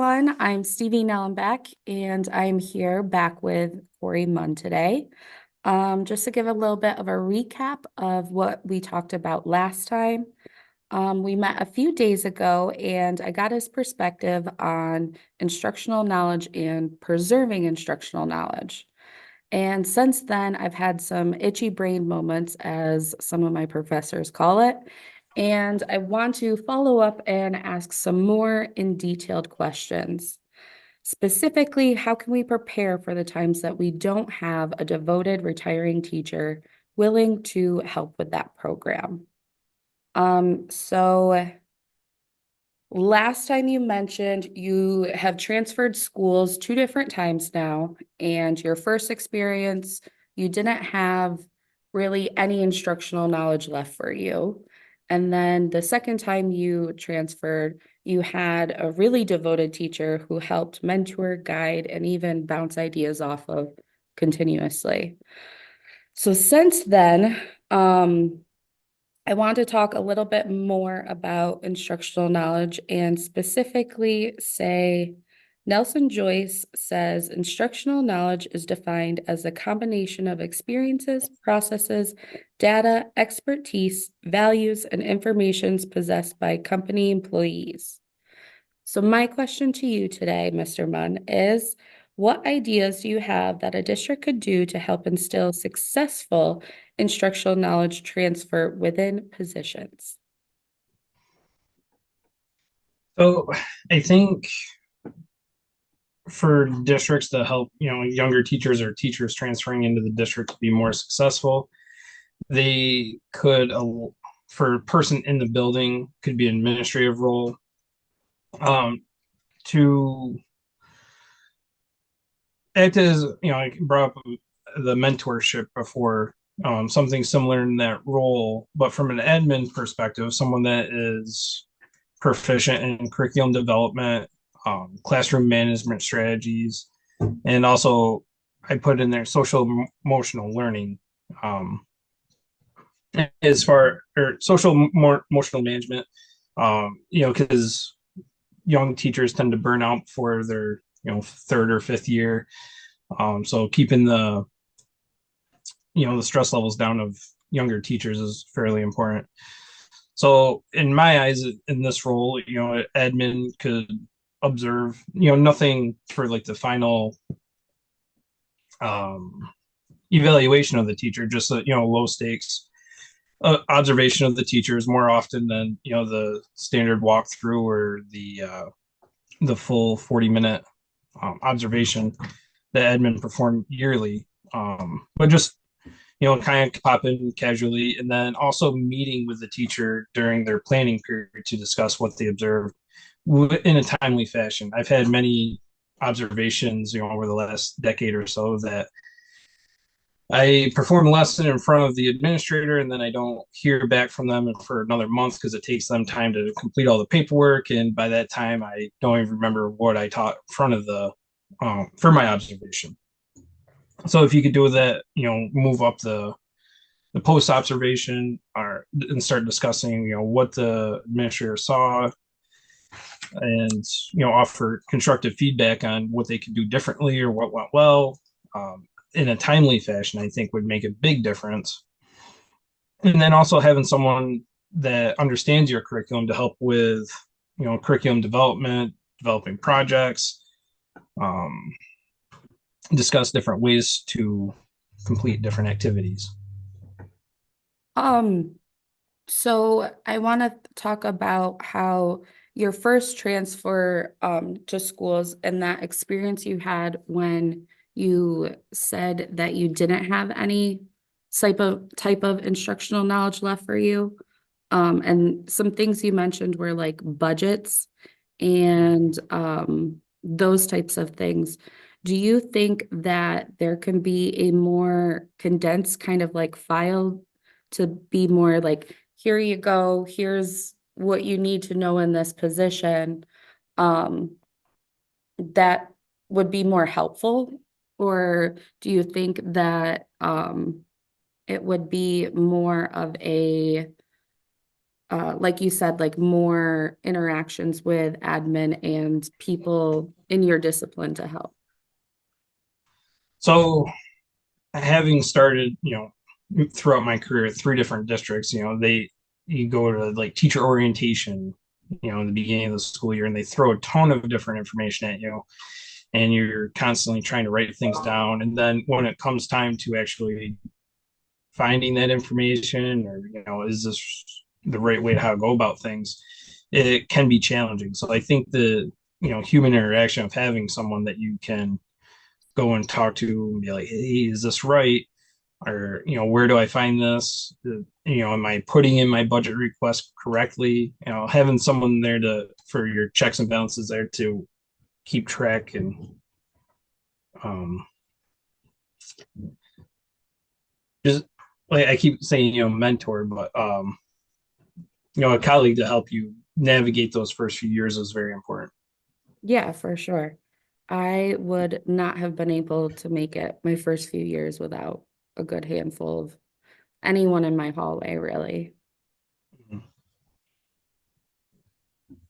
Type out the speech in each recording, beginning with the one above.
everyone. I'm Stevie Nellenback, and I'm here back with Corey Munn today. Just to give a little bit of a recap of what we talked about last time. We met a few days ago, and I got his perspective on instructional knowledge and preserving instructional knowledge. And since then, I've had some itchy brain moments, as some of my professors call it. And I want to follow up and ask some more in detailed questions. Specifically, how can we prepare for the times that we don't have a devoted retiring teacher willing to help with that program? So last time you mentioned you have transferred schools 2 different times now, and your first experience, you didn't have really any instructional knowledge left for you. And then the second time you transferred, you had a really devoted teacher who helped mentor, guide, and even bounce ideas off of continuously. So since then, I want to talk a little bit more about instructional knowledge and specifically say Nelson Joyce says instructional knowledge is defined as a combination of experiences, processes, data, expertise, values, and informations possessed by company employees. So my question to you today, Mr. Munn, is what ideas do you have that a district could do to help instill successful instructional knowledge transfer within positions? So I think for districts to help, younger teachers or teachers transferring into the district to be more successful, they could, for a person in the building, could be an administrative role, to act as, I brought up the mentorship before, something similar in that role, but from an admin perspective, someone that is proficient in curriculum development, classroom management strategies, and also I put in there social emotional learning, as far or social more emotional management, because young teachers tend to burn out for their third or fifth year, so keeping the stress levels down of younger teachers is fairly important. So in my eyes, in this role, admin could observe, nothing for like the final um, evaluation of the teacher, just low stakes observation of the teachers more often than the standard walkthrough or the full 40-minute observation that admin perform yearly. But just kind of pop in casually, and then also meeting with the teacher during their planning period to discuss what they observed in a timely fashion. I've had many observations, over the last decade or so that I perform a lesson in front of the administrator and then I don't hear back from them for another month because it takes them time to complete all the paperwork. And by that time, I don't even remember what I taught in front of for my observation. So if you could do that, move up the post observation or and start discussing, what the administrator saw, and offer constructive feedback on what they could do differently or what went well, in a timely fashion, I think would make a big difference. And then also having someone that understands your curriculum to help with curriculum development, developing projects, um, discuss different ways to complete different activities. Um, so I want to talk about how your first transfer to schools and that experience you had when you said that you didn't have any type of instructional knowledge left for you. And some things you mentioned were like budgets and those types of things. Do you think that there can be a more condensed kind of like file to be more like, here you go, here's what you need to know in this position, that would be more helpful? Or do you think that it would be more of like you said, like more interactions with admin and people in your discipline to help? So having started, throughout my career at three different districts, you go to like teacher orientation, in the beginning of the school year, and they throw a ton of different information at you, and you're constantly trying to write things down. And then when it comes time to actually finding that information, or is this the right way to how to go about things, it can be challenging. So I think the human interaction of having someone that you can go and talk to and be like, hey, is this right? Or where do I find this? Am I putting in my budget request correctly? Having someone there to for your checks and balances there to keep track, and um just like I keep saying, mentor, but a colleague to help you navigate those first few years is very important. Yeah, for sure. I would not have been able to make it my first few years without a good handful of anyone in my hallway, really.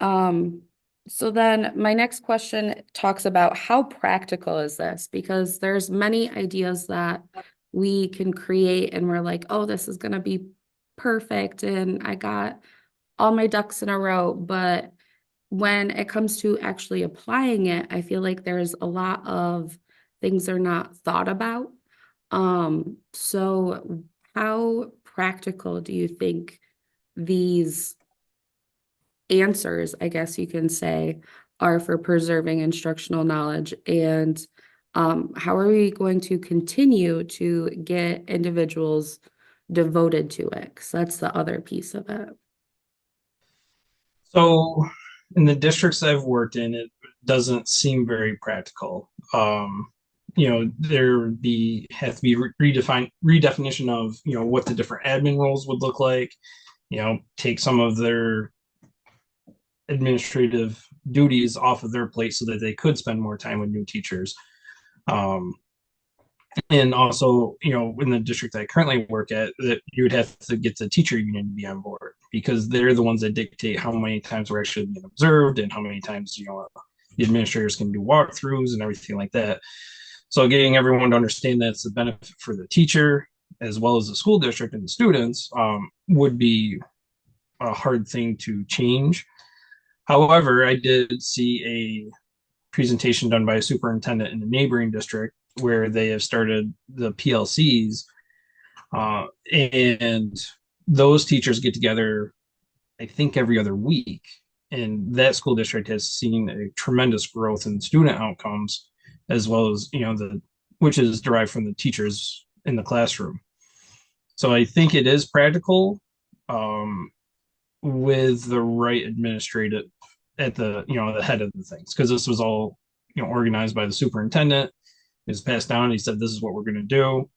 Um, so then my next question talks about how practical is this? Because there's many ideas that we can create and we're like, oh, this is gonna be perfect and I got all my ducks in a row. But when it comes to actually applying it, I feel like there's a lot of things are not thought about. So how practical do you think these answers, I guess you can say, are for preserving instructional knowledge? And how are we going to continue to get individuals devoted to it? Because that's the other piece of it. So in the districts I've worked in, it doesn't seem very practical. There be has to be redefinition of what the different admin roles would look like. Take some of their administrative duties off of their plate so that they could spend more time with new teachers. Um, and also, in the district I currently work at, that you would have to get the teacher union to be on board because they're the ones that dictate how many times we're actually being observed and how many times the administrators can do walkthroughs and everything like that. So getting everyone to understand that it's a benefit for the teacher as well as the school district and the students would be a hard thing to change. However, I did see a presentation done by a superintendent in a neighboring district where they have started the PLCs, and those teachers get together, I think, every other week. And that school district has seen a tremendous growth in student outcomes, as well as the which is derived from the teachers in the classroom. So I think it is practical, um, with the right administrative at the head of the things, because this was all organized by the superintendent. It was passed down. He said, "This is what we're going to do,"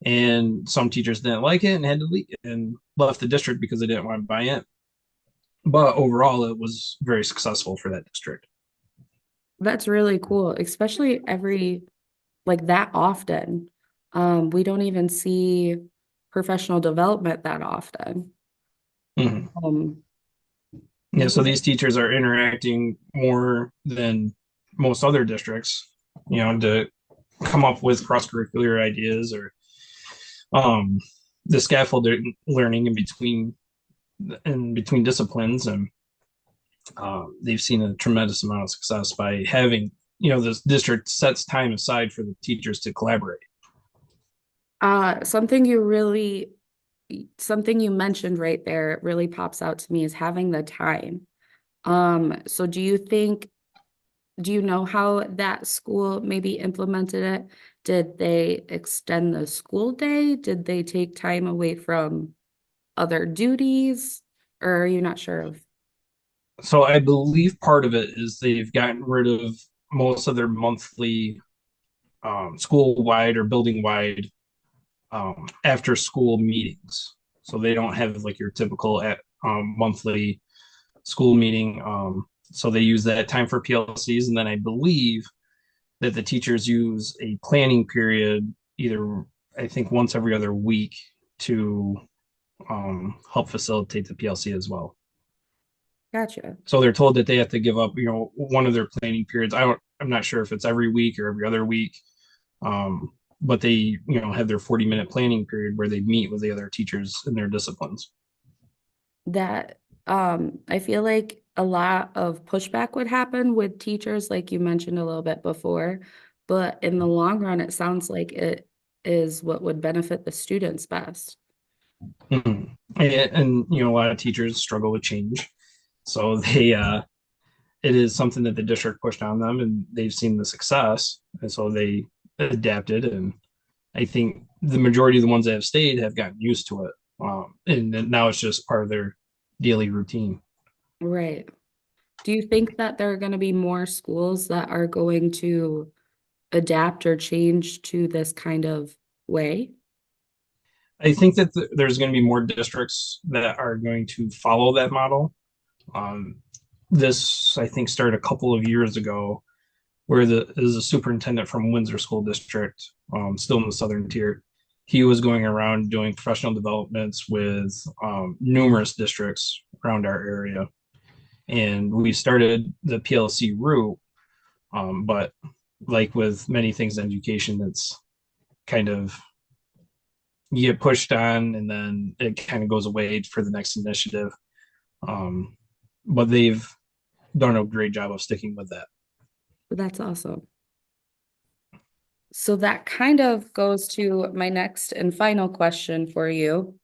and some teachers didn't like it and had to leave and left the district because they didn't want to buy in. But overall, it was very successful for that district. That's really cool, especially like that often. We don't even see professional development that often. Mhm. Um, Yeah, so yeah. these teachers are interacting more than most other districts, to come up with cross curricular ideas or um, the scaffolding learning in between disciplines, and they've seen a tremendous amount of success by having this district sets time aside for the teachers to collaborate. Something something you mentioned right there really pops out to me is having the time. So do you know how that school maybe implemented it? Did they extend the school day? Did they take time away from other duties? Or are you not sure of? So I believe part of it is they've gotten rid of most of their monthly school wide or building wide after school meetings. So they don't have like your typical monthly school meeting. So they use that time for PLCs. And then I believe that the teachers use a planning period, either I think once every other week, to help facilitate the PLC as well. Gotcha. So they're told that they have to give up, one of their planning periods. I'm not sure if it's every week or every other week, but they, have their 40-minute planning period where they meet with the other teachers in their disciplines. That I feel like a lot of pushback would happen with teachers, like you mentioned a little bit before, but in the long run, it sounds like it is what would benefit the students best. Mhm. And, a lot of teachers struggle with change. So it is something that the district pushed on them and they've seen the success. And so they adapted. And I think the majority of the ones that have stayed have gotten used to it. And then now it's just part of their daily routine. Right. Do you think that there are going to be more schools that are going to adapt or change to this kind of way? I think that there's going to be more districts that are going to follow that model. Um, this, I think, started a couple of years ago, where the is a superintendent from Windsor School District, still in the southern tier. He was going around doing professional developments with numerous districts around our area, and we started the PLC route. But like with many things in education, it's kind of you get pushed on, and then it kind of goes away for the next initiative. Um, but they've done a great job of sticking with that. That's awesome. So that kind of goes to my next and final question for you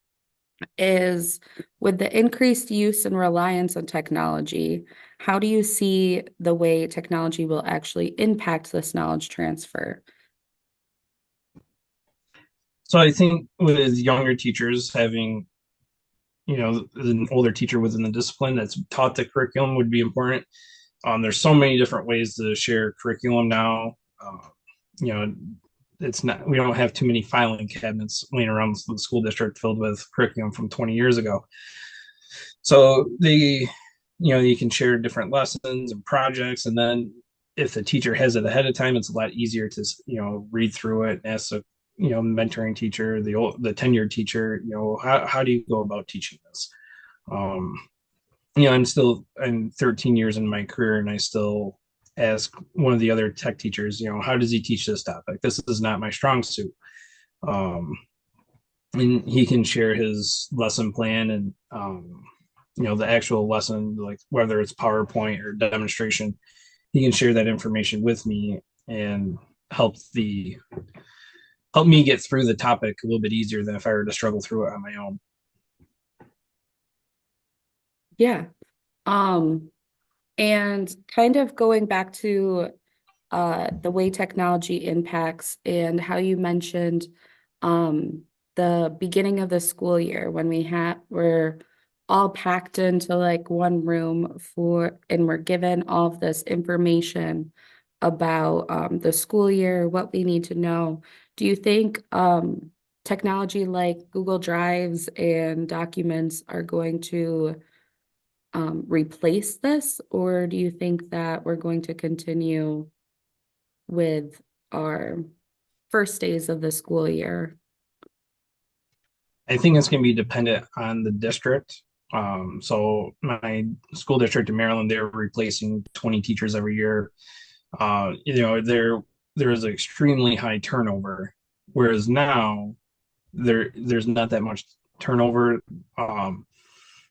is with the increased use and reliance on technology, how do you see the way technology will actually impact this knowledge transfer? So I think with younger teachers having, an older teacher within the discipline that's taught the curriculum would be important. There's so many different ways to share curriculum now. You know, it's not, we don't have too many filing cabinets laying around the school district filled with curriculum from 20 years ago. So you can share different lessons and projects. And then if the teacher has it ahead of time, it's a lot easier to, read through it and ask mentoring teacher, the tenured teacher, how do you go about teaching this? Um, I'm 13 years in my career and I still ask one of the other tech teachers, how does he teach this topic? This is not my strong suit. Um, and he can share his lesson plan and, the actual lesson, like whether it's PowerPoint or demonstration, he can share that information with me and help me get through the topic a little bit easier than if I were to struggle through it on my own. Yeah. Um, and kind of going back to the way technology impacts and how you mentioned the beginning of the school year when we're all packed into like one room and we're given all of this information about the school year, what we need to know. Do you think technology like Google Drives and documents are going to replace this, or do you think that we're going to continue with our first days of the school year? I think it's going to be dependent on the district. So my school district in Maryland, they're replacing 20 teachers every year. There is extremely high turnover, whereas now there's not that much turnover.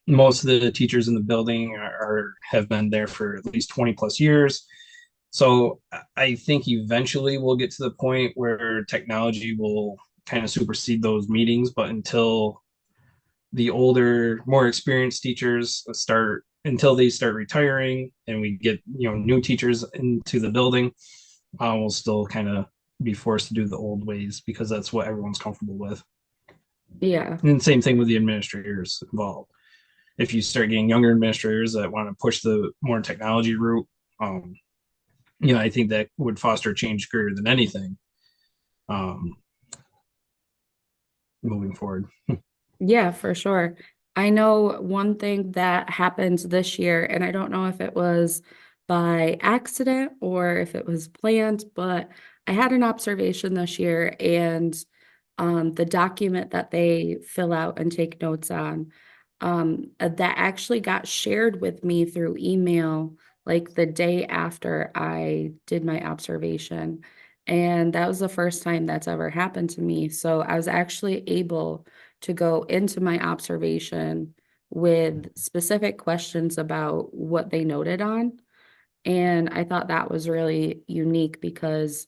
Most of the teachers in the building have been there for at least 20 plus years. So I think eventually we'll get to the point where technology will kind of supersede those meetings, but until the older, more experienced teachers until they start retiring and we get, new teachers into the building, we'll still kind of be forced to do the old ways because that's what everyone's comfortable with. Yeah. And same thing with the administrators involved. If you start getting younger administrators that want to push the more technology route, um, I think that would foster change greater than anything, um, moving forward. Yeah, for sure. I know one thing that happened this year, and I don't know if it was by accident or if it was planned, but I had an observation this year and the document that they fill out and take notes on, that actually got shared with me through email like the day after I did my observation. And that was the first time that's ever happened to me. So I was actually able to go into my observation with specific questions about what they noted on. And I thought that was really unique because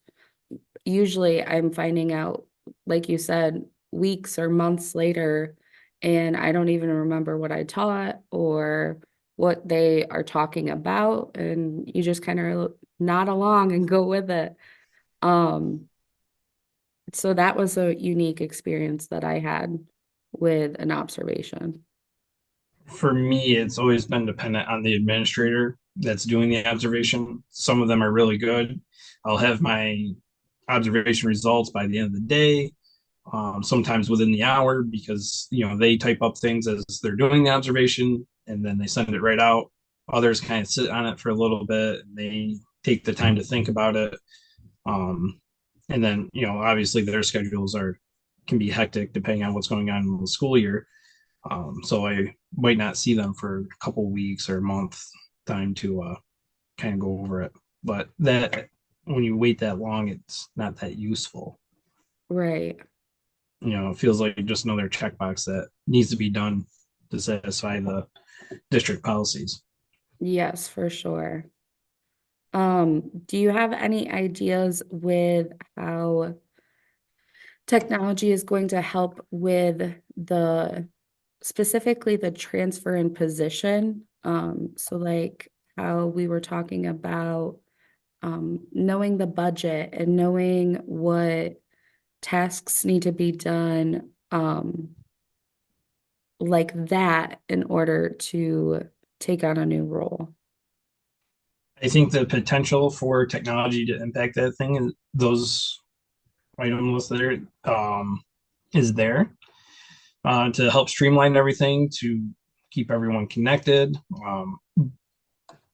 usually I'm finding out, like you said, weeks or months later, and I don't even remember what I taught or what they are talking about. And you just kind of nod along and go with it. Um, so that was a unique experience that I had with an observation. For me, it's always been dependent on the administrator that's doing the observation. Some of them are really good. I'll have my observation results by the end of the day, sometimes within the hour, because they type up things as they're doing the observation and then they send it right out. Others kind of sit on it for a little bit and they take the time to think about it. Um, and then obviously their schedules are can be hectic depending on what's going on in the school year. So I might not see them for a couple weeks or a month time to kind of go over it. But that when you wait that long, it's not that useful. Right. It feels like just another checkbox that needs to be done to satisfy the district policies. Yes, for sure. Do you have any ideas with how technology is going to help with the specifically the transfer in position? So like how we were talking about knowing the budget and knowing what tasks need to be done, like that in order to take on a new role. I think the potential for technology to impact that thing and those items there is there to help streamline everything to keep everyone connected.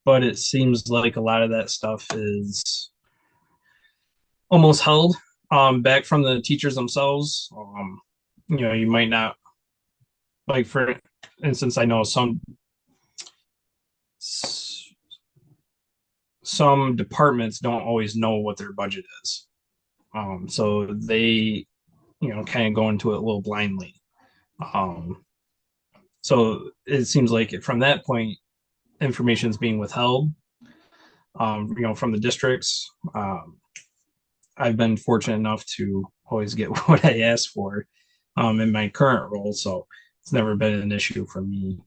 But it seems like a lot of that stuff is almost held back from the teachers themselves. You might not like, for instance, I know some departments don't always know what their budget is, so they kind of go into it a little blindly. Um, so it seems like from that point, information is being withheld, from the districts. I've been fortunate enough to always get what I asked for in my current role, so it's never been an issue for me.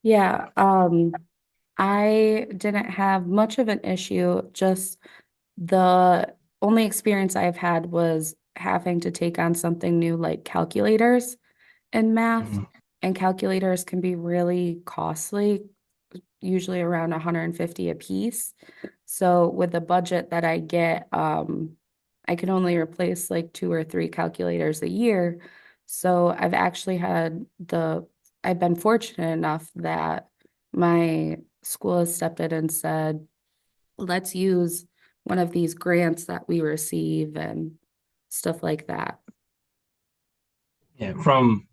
Yeah, I didn't have much of an issue, just the only experience I've had was having to take on something new like calculators in math, Mhm. and calculators can be really costly, usually around 150 a piece. So with the budget that I get, I can only replace like two or three calculators a year. So I've been fortunate enough that my school has stepped in and said, let's use one of these grants that we receive and stuff like that. Yeah, from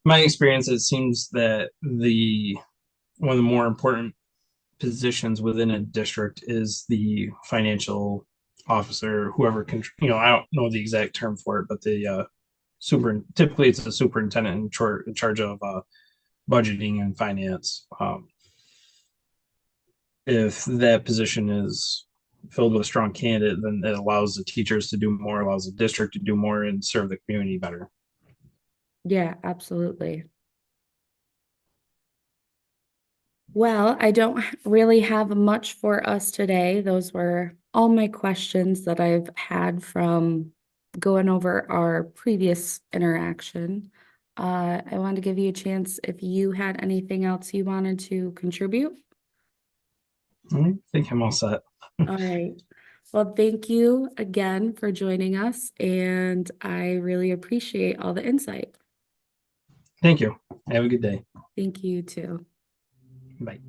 my experience, it seems that the one of the more important positions within a district is the financial officer, whoever can, I don't know the exact term for it, but the typically it's the superintendent in charge of budgeting and finance. If that position is filled with a strong candidate, then it allows the teachers to do more, allows the district to do more, and serve the community better. Yeah, absolutely. Well, I don't really have much for us today. Those were all my questions that I've had from going over our previous interaction. I wanted to give you a chance if you had anything else you wanted to contribute. I think I'm all set. All right. Well, thank you again for joining us, and I really appreciate all the insight. Thank you. Have a good day. Thank you too. Bye.